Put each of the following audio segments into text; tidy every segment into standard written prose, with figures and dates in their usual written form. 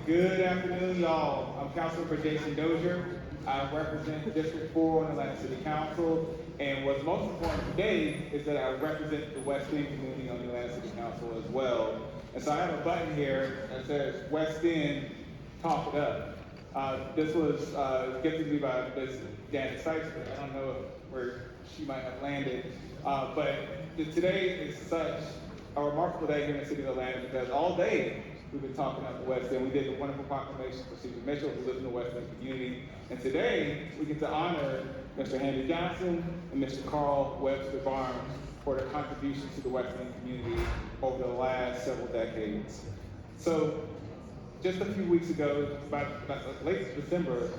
Good afternoon, y'all. I'm Councilmember Jason Dozier. I represent District 4 on the Atlanta City Council. And what's most important today is that I represent the West End community on the Atlanta City Council as well. And so I have a button here that says West End, Talk It Up. This was gifted to me by Ms. Janet Sykes. I don't know where she might have landed. But today is such a remarkable day here in the city of Atlanta because all day we've been talking about the West End. We did the wonderful proclamation for Cesar Mitchell, who lives in the West End community. And today we get to honor Mr. Henry Johnson and Mr. Carl Webster Barnes for their contributions to the West End community over the last several decades. So just a few weeks ago, about late December,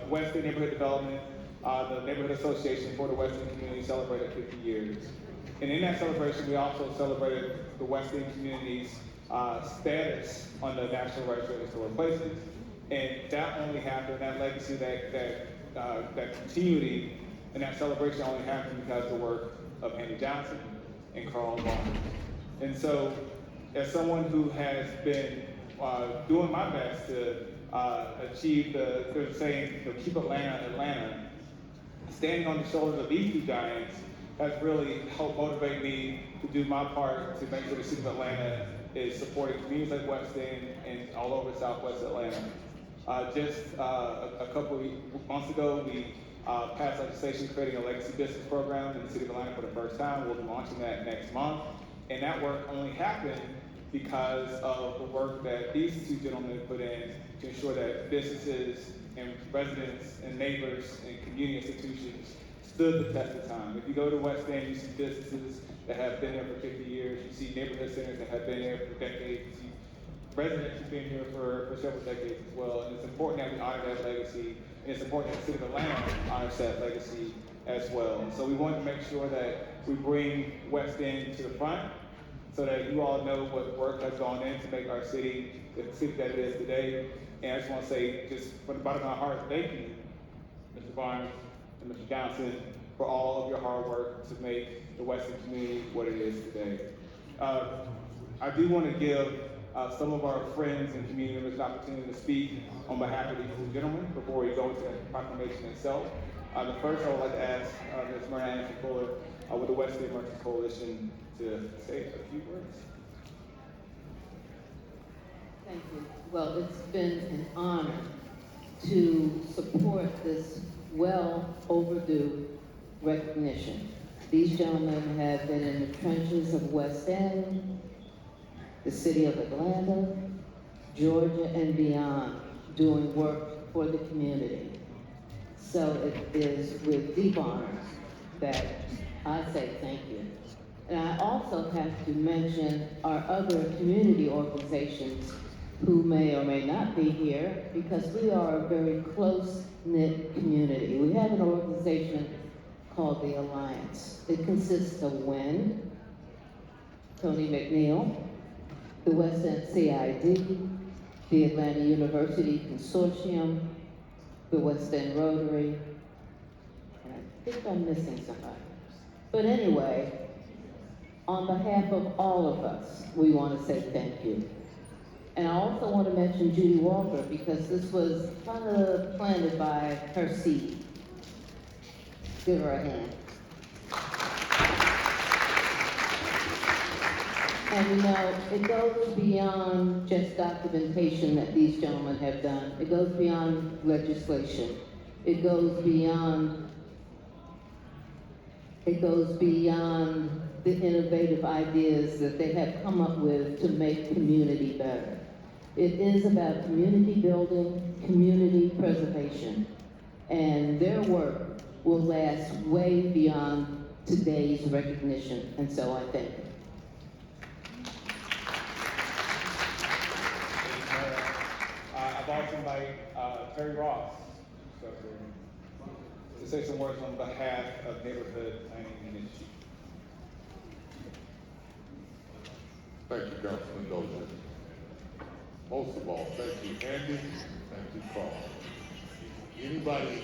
West End Neighborhood Development, the Neighborhood Association for the West End community celebrated 50 years. And in that celebration, we also celebrated the West End community's status on the National Register of Historic Places. And that only happened, that legacy, that continuity, and that celebration only happened because of the work of Henry Johnson and Carl Barnes. And so, as someone who has been doing my best to achieve the saying, keep Atlanta, Atlanta, standing on the shoulders of these two giants has really helped motivate me to do my part to make sure the city of Atlanta is supporting communities like West End and all over Southwest Atlanta. Just a couple of months ago, we passed legislation creating a legacy business program in the city of Atlanta for the first time. We'll be launching that next month. And that work only happened because of the work that these two gentlemen put in to ensure that businesses and residents and neighbors and community institutions stood the test of time. If you go to West End, you see businesses that have been there for 50 years. You see neighborhood centers that have been there for decades. You see residents who've been here for several decades as well. And it's important that we honor that legacy. And it's important that the city of Atlanta honors that legacy as well. And so we want to make sure that we bring West End to the front so that you all know what work has gone in to make our city the city that it is today. And I just want to say, just from the bottom of my heart, thank you, Mr. Barnes and Mr. Johnson, for all of your hard work to make the West End community what it is today. I do want to give some of our friends and community members an opportunity to speak on behalf of these two gentlemen before we go into the proclamation itself. The first, I would like to ask Ms. Marianne Fuller with the West End Merchants Coalition to say a few words. Thank you. Well, it's been an honor to support this well overdue recognition. These gentlemen have been in the trenches of West End, the city of Atlanta, Georgia, and beyond, doing work for the community. So it is with deep honor that I say thank you. And I also have to mention our other community organizations who may or may not be here because we are a very close-knit community. We have an organization called the Alliance. It consists of WIN, Tony McNeil, the West End CID, the Atlanta University Consortium, the West End Rotary, and I think I'm missing somebody. But anyway, on behalf of all of us, we want to say thank you. And I also want to mention Judy Walker because this was kind of planted by her seed. Give her a hand. And you know, it goes beyond just documentation that these gentlemen have done. It goes beyond legislation. It goes beyond the innovative ideas that they have come up with to make community better. It is about community building, community preservation, and their work will last way beyond today's recognition, and so I thank you. I've also invited Terry Ross to say some words on behalf of Neighborhood Planning Initiative. Thank you, Councilman Dozier. Most of all, thank you, Andy. Thank you, Carl. Anybody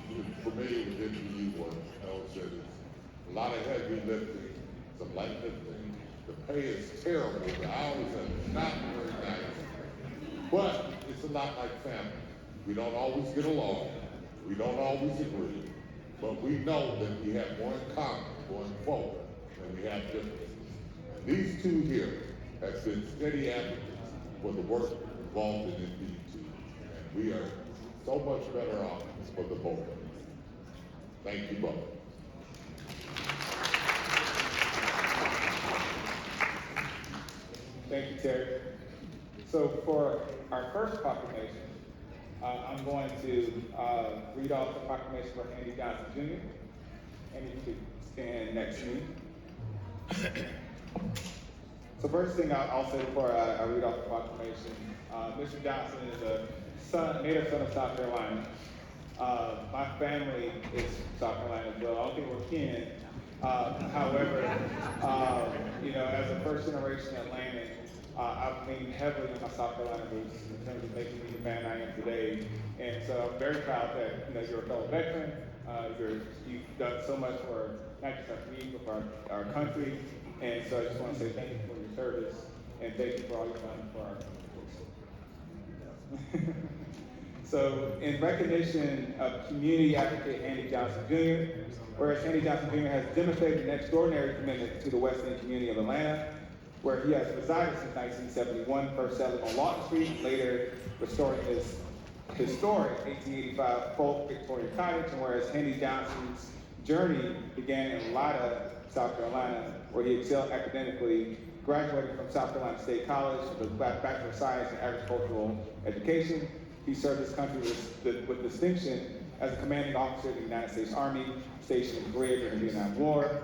who's familiar with NPU work knows that it's a lot of heavy lifting, some light lifting. The pay is terrible. The hours are not very nice. But it's a lot like family. We don't always get along. We don't always agree. But we know that we have more in common going forward than we have differences. And these two here have been steady advocates for the work involved in NPT. And we are so much better off for the both of us. Thank you both. Thank you, Terry. So for our first proclamation, I'm going to read off the proclamation for Andy Johnson Jr. And you can stand next to me. So first thing I'll say before I read off the proclamation, Mr. Johnson is a native son of South Carolina. My family is South Carolina as well. I don't think we're kin. However, as a first generation Atlantic, I've leaned heavily on my South Carolina roots in terms of making me the man I am today. And so I'm very proud that you're a fellow veteran. You've done so much for not just our community, but for our country. And so I just want to say thank you for your service and thank you for all you've done for our country. So in recognition of community advocate Andy Johnson Jr., whereas Andy Johnson Jr. has demonstrated an extraordinary commitment to the West End community of Atlanta, where he has resided since 1971, first settling on Lawton Street, later restoring his historic 1885 folk Victorian cottage, and whereas Andy Johnson's journey began in Lada, South Carolina, where he excelled academically, graduating from South Carolina State College with a Bachelor of Science in Agricultural Education. He served his country with distinction as a commanding officer of the United States Army, stationed in Korea during the Vietnam War.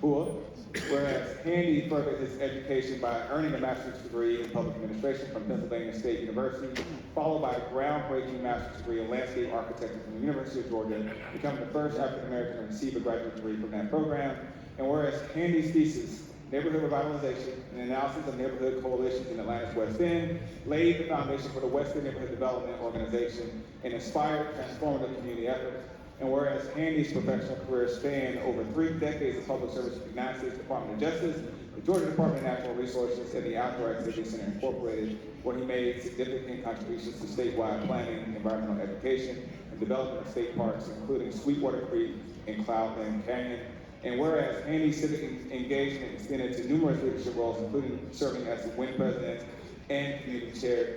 Whereas Andy furthered his education by earning a master's degree in public administration from Pennsylvania State University, followed by a groundbreaking master's degree in landscape architecture from the University of Georgia, becoming the first African American to receive a graduate degree from that program. And whereas Andy's thesis, Neighborhood Revitalization, an analysis of neighborhood coalitions in Atlanta's West End, laid the foundation for the West End Neighborhood Development Organization and inspired transformative community efforts. And whereas Andy's professional career spanned over 3 decades of public service with the United States Department of Justice, the Georgia Department of Natural Resources, and the Outdoor Activity Center Incorporated, where he made significant contributions to statewide planning, environmental education, and development of state parks, including Sweetwater Creek and Cloudland Canyon. And whereas Andy's civic engagement extended to numerous leadership roles, including serving as the WIN president and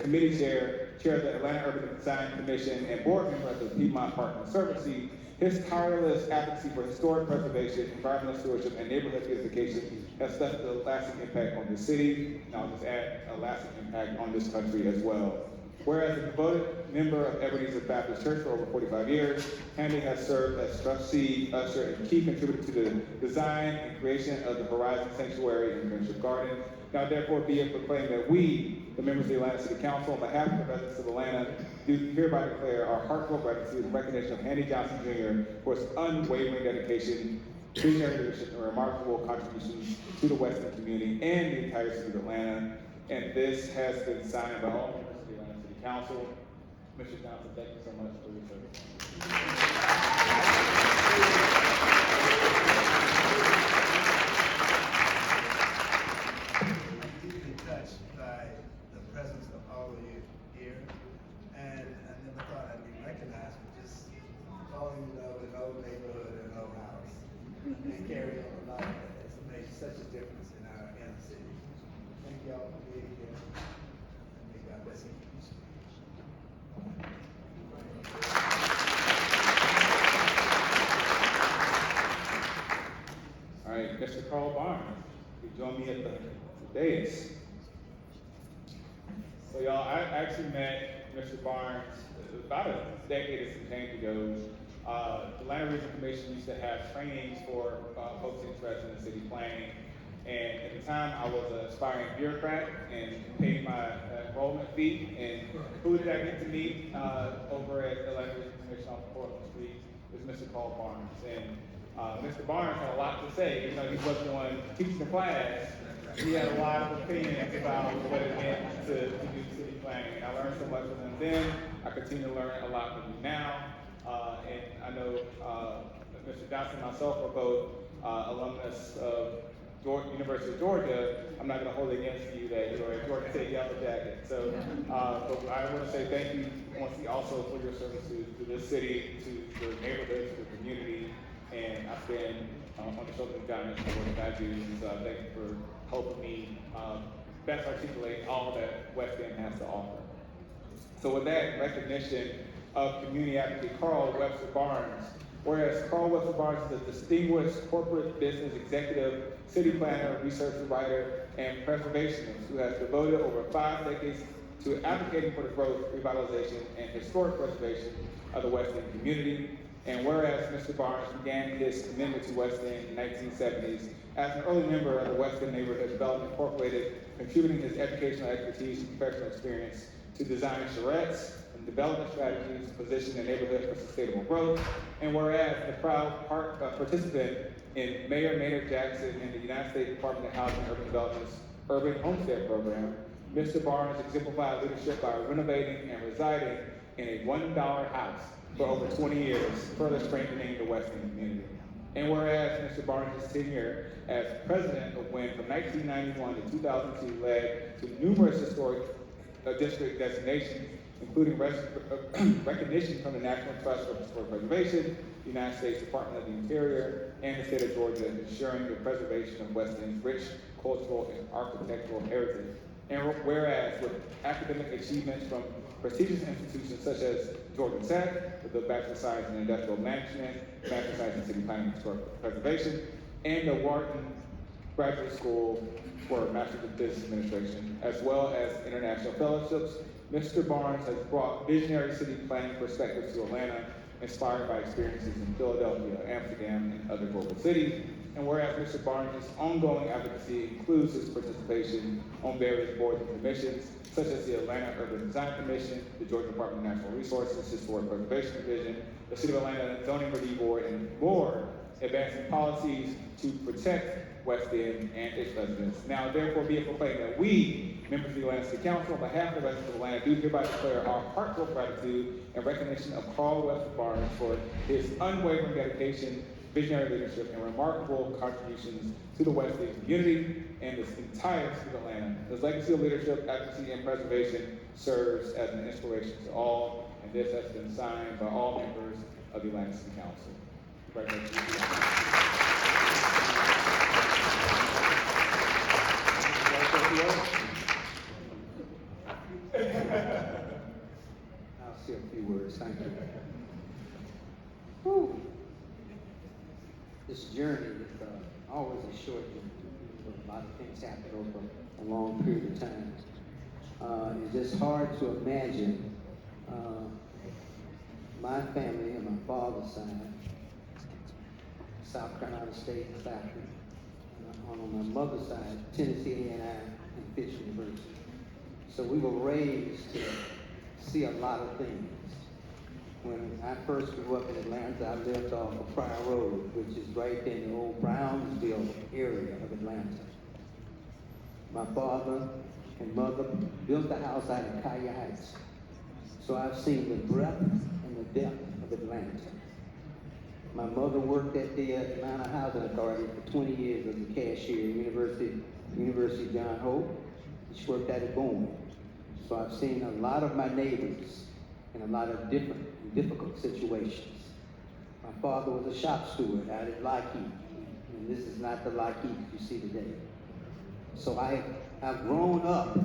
committee chair of the Atlanta Urban Design Commission, and board member of the Piedmont Park Conservancy, his tireless advocacy for historic preservation, environmental stewardship, and neighborhood beautification has left a lasting impact on the city, and I'll just add a lasting impact on this country as well. Whereas a devoted member of Ebenezer Baptist Church for over 45 years, Andy has served as trustee, usher, and key contributor to the design and creation of the Horizon Sanctuary and Friendship Garden. Now therefore be it proclaimed that we, the members of the Atlanta City Council, on behalf of the residents of Atlanta, do hereby declare our heartfelt gratitude and recognition of Andy Johnson Jr. for his unwavering dedication, visionary leadership, and remarkable contributions to the West End community and the entire city of Atlanta. And this has been signed by all members of the Atlanta City Council. Mr. Johnson, thank you so much for your service. Touched by the presence of all of you here, and I never thought I'd be recognized for just falling in love with an old neighborhood and an old house, and carrying on a lot of that. It's made such a difference in our inner city. Thank y'all for being here, and may God bless you. All right, Mr. Carl Barnes, you join me at the dais. So y'all, I actually met Mr. Barnes about a decade and some change ago. The Atlanta Regional Commission used to have trainings for folks interested in city planning. And at the time, I was an aspiring bureaucrat and paid my enrollment fee. And who did I get to meet over at the Atlanta Regional Commission off Portland Street? It was Mr. Carl Barnes. And Mr. Barnes had a lot to say. Even though he wasn't the one teaching the class, he had a lot of opinions about what it meant to do city planning. And I learned so much from him then. I continue to learn a lot from him now. And I know Mr. Johnson and myself are both alumnus of University of Georgia, I'm not going to hold it against you that you're a Georgia State Yellow Jacket. So, but I want to say thank you once again also for your service to this city, to your neighborhood, to the community, and I stand on the shoulders of giants for what I do. And so thank you for helping me best articulate all that West End has to offer. So with that recognition of community advocate Carl Webster Barnes, whereas Carl Webster Barnes is a distinguished corporate business executive, city planner, researcher, writer, and preservationist who has devoted over 5 decades to advocating for the growth, revitalization, and historic preservation of the West End community. And whereas Mr. Barnes began his commitment to West End in the 1970s as an early member of the West End Neighborhood Development Incorporated, contributing his educational expertise and professional experience to design charrettes and development strategies to position the neighborhood for sustainable growth. And whereas the proud participant in Mayor Maynard Jackson and the United States Department of Housing and Urban Development's Urban Homestead Program, Mr. Barnes exemplified leadership by renovating and residing in a $1 house for over 20 years, further strengthening the West End community. And whereas Mr. Barnes' tenure as president of WIN from 1991 to 2002 led to numerous historic district designations, including recognition from the National Trust for Historic Preservation, the United States Department of the Interior, and the state of Georgia, ensuring the preservation of West End's rich cultural and architectural heritage. And whereas with academic achievements from prestigious institutions such as Georgia Tech, with the Bachelor of Science in Industrial Management, Bachelor of Science in City Planning and Historic Preservation, and the Wharton Graduate School for Master's of Business Administration, as well as international fellowships, Mr. Barnes has brought visionary city planning perspectives to Atlanta, inspired by experiences in Philadelphia, Amsterdam, and other global cities. And whereas Mr. Barnes' ongoing advocacy includes his participation on various boards and commissions, such as the Atlanta Urban Design Commission, the Georgia Department of Natural Resources, Historic Preservation Division, the City of Atlanta Zoning Review Board, and more, advancing policies to protect West End and its residents. Now, therefore, be it proclaimed that we, members of the Atlanta City Council, on behalf of the residents of Atlanta, do hereby declare our heartfelt gratitude and recognition of Carl Webster Barnes for his unwavering dedication, visionary leadership, and remarkable contributions to the West End community and the entire city of Atlanta. His legacy of leadership, advocacy, and preservation serves as an inspiration to all, and this has been signed by all members of the Atlanta City Council. Congratulations. I'll say a few words. Thank you. Whew. This journey is always a short journey. A lot of things happen over a long period of time. It's just hard to imagine my family and my father's side, South Carolina State faculty. On my mother's side, Tennessee A&I and Fish University. So we were raised to see a lot of things. When I first grew up in Atlanta, I lived off of Pryor Road, which is right in the old Brownsville area of Atlanta. My father and mother built a house out in Collier Heights. So I've seen the breadth and the depth of Atlanta. My mother worked at the Atlanta Housing Authority for 20 years as a cashier at University John Hope. She worked at Boone. So I've seen a lot of my neighbors in a lot of different and difficult situations. My father was a shop steward out at Lockheed, and this is not the Lockheed you see today. So I've grown up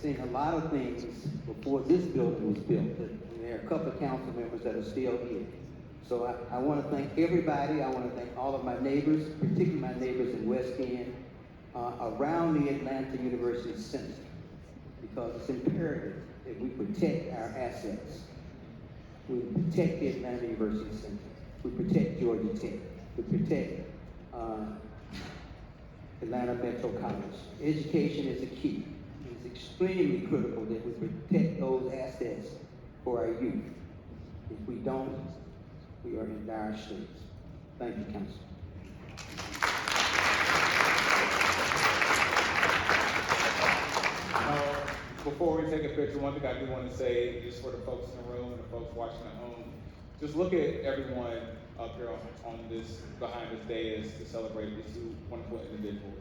seeing a lot of things before this building was built. And there are a couple of council members that are still here. So I want to thank everybody. I want to thank all of my neighbors, particularly my neighbors in West End, around the Atlanta University Center, because it's imperative that we protect our assets. We protect the Atlanta University Center. We protect Georgia Tech. We protect Atlanta Metro College. Education is a key. It's extremely critical that we protect those assets for our youth. If we don't, we are in dire straits. Thank you, Council. Before we take a picture, one thing I do want to say, just for the folks in the room and the folks watching at home, just look at everyone up here on this, behind this dais to celebrate these two wonderful individuals.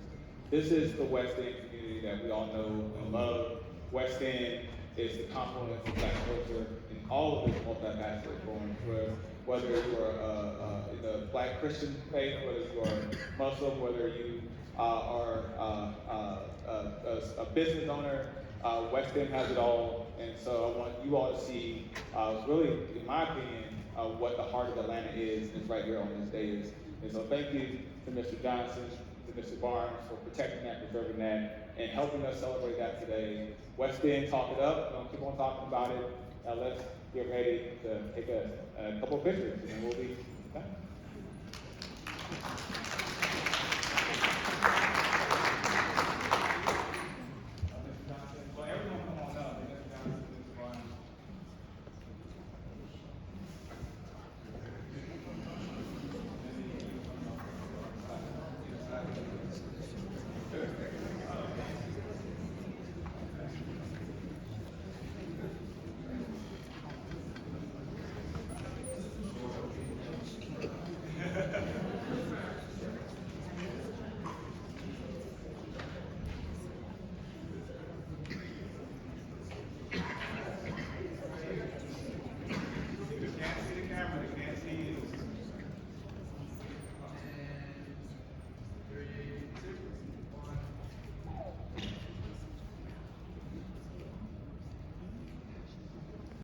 This is the West End community that we all know and love. West End is the confluence of Black culture in all of its multifaceted forms, whether you are in the Black Christian faith, whether you are Muslim, whether you are a business owner, West End has it all. And so I want you all to see, really, in my opinion, what the heart of Atlanta is right here on this dais. And so thank you to Mr. Johnson, to Mr. Barnes for protecting that, preserving that, and helping us celebrate that today. West End, talk it up. Don't keep on talking about it. Now let's get ready to take a couple of pictures, and then we'll be done.